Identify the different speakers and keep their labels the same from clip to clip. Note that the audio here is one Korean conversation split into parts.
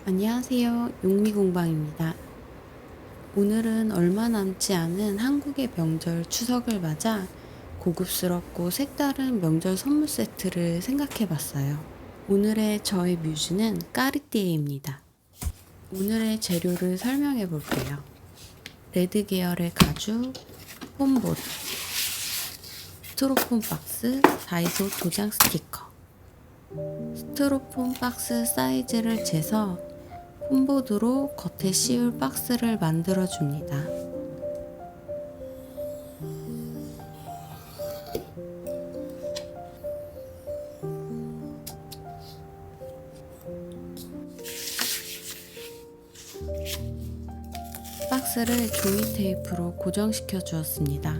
Speaker 1: 안녕하세요. 용미공방입니다. 오늘은 얼마 남지 않은 한국의 명절 추석을 맞아 고급스럽고 색다른 명절 선물 세트를 생각해 봤어요. 오늘의 저의 뮤즈는 까르띠에입니다. 오늘의 재료를 설명해 볼게요. 레드 계열의 가죽, 홈보드, 스티로폼 박스, 다이소 도장 스티커. 스티로폼 박스 사이즈를 재서 홈보드로 겉에 씌울 박스를 만들어 줍니다. 박스를 종이 테이프로 고정시켜 주었습니다.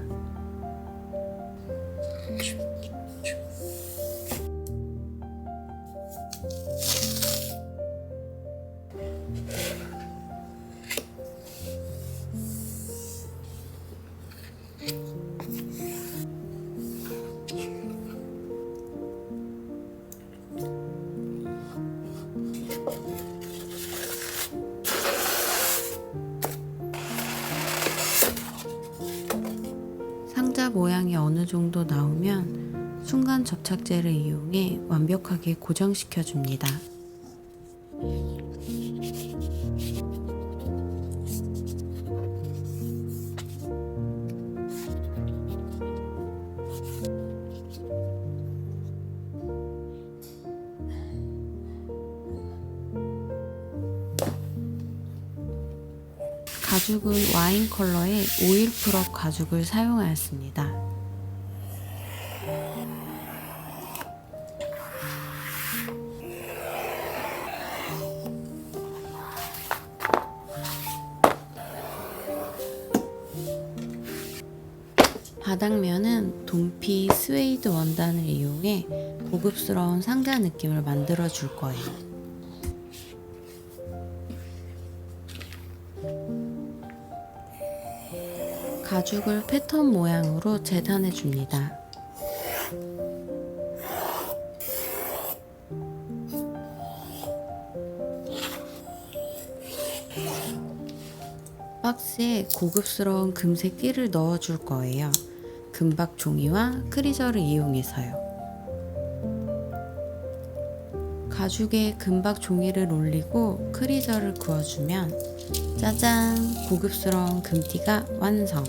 Speaker 1: 상자 모양이 어느 정도 나오면 순간 접착제를 이용해 완벽하게 고정시켜 줍니다. 가죽은 와인 컬러의 오일 프럽 가죽을 사용하였습니다. 바닥면은 동피 스웨이드 원단을 이용해 고급스러운 상자 느낌을 만들어 줄 거예요. 가죽을 패턴 모양으로 재단해 줍니다. 박스에 고급스러운 금색 띠를 넣어 줄 거예요. 금박 종이와 크리저를 이용해서요. 가죽에 금박 종이를 올리고 크리저를 그어주면 짜잔! 고급스러운 금띠가 완성!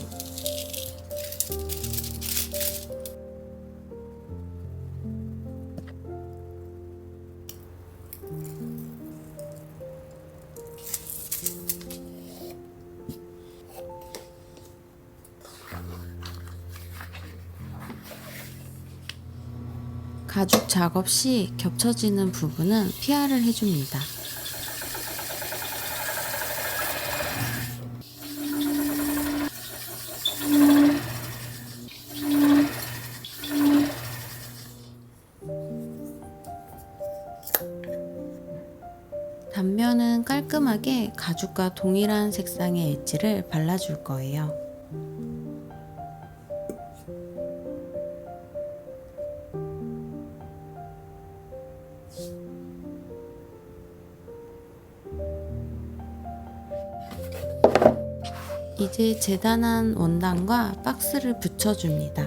Speaker 1: 가죽 작업 시 겹쳐지는 부분은 피하를 해줍니다. 단면은 깔끔하게 가죽과 동일한 색상의 엣지를 발라줄 거예요. 이제 재단한 원단과 박스를 붙여줍니다.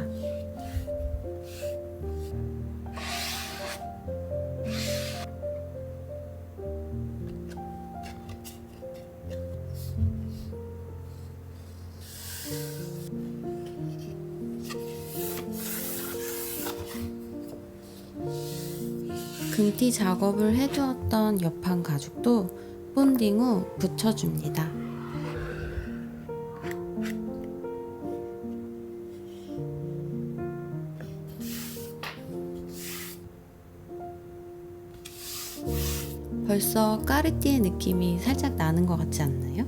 Speaker 1: 금띠 작업을 해두었던 옆판 가죽도 본딩 후 붙여줍니다. 벌써 까르띠에 느낌이 살짝 나는 것 같지 않나요?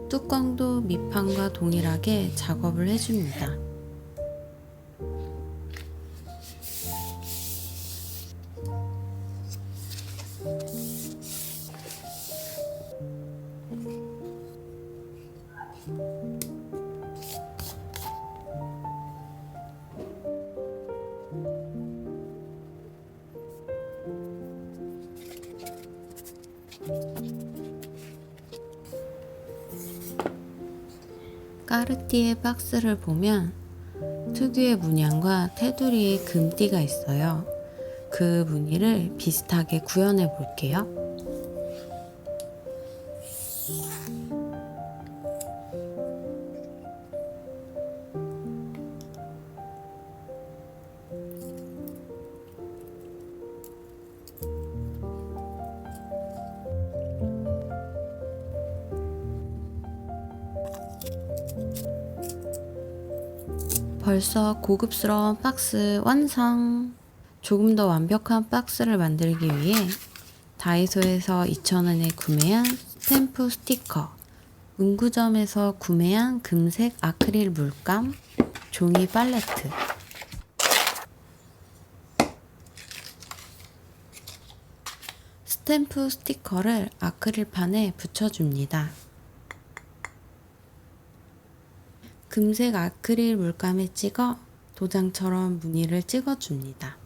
Speaker 1: 뚜껑도 밑판과 동일하게 작업을 해줍니다. 까르띠에 박스를 보면 특유의 문양과 테두리에 금띠가 있어요. 그 무늬를 비슷하게 구현해 볼게요. 벌써 고급스러운 박스 완성! 조금 더 완벽한 박스를 만들기 위해 다이소에서 2,000원에 구매한 스탬프 스티커, 문구점에서 구매한 금색 아크릴 물감, 종이 팔레트, 스탬프 스티커를 아크릴판에 붙여줍니다. 금색 아크릴 물감에 찍어 도장처럼 무늬를 찍어줍니다.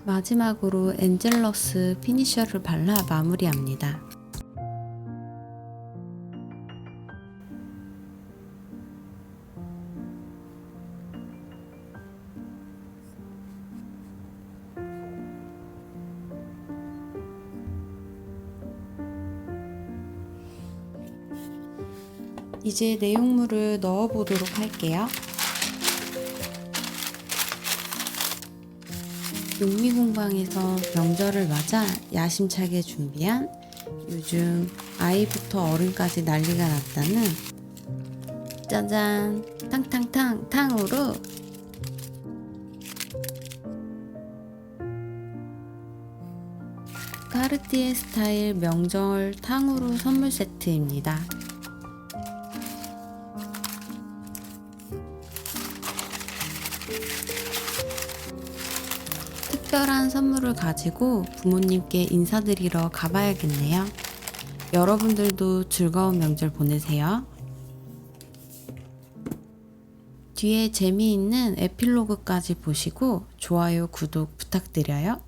Speaker 1: 마지막으로 엔젤러스 피니셔를 발라 마무리합니다. 이제 내용물을 넣어 보도록 할게요. 용미공방에서 명절을 맞아 야심차게 준비한, 요즘 아이부터 어른까지 난리가 났다는 짜잔 탕탕탕 탕후루. 까르띠에 스타일 명절 탕후루 선물 세트입니다. 특별한 선물을 가지고 부모님께 인사드리러 가봐야겠네요. 여러분들도 즐거운 명절 보내세요. 뒤에 재미있는 에필로그까지 보시고 좋아요, 구독 부탁드려요.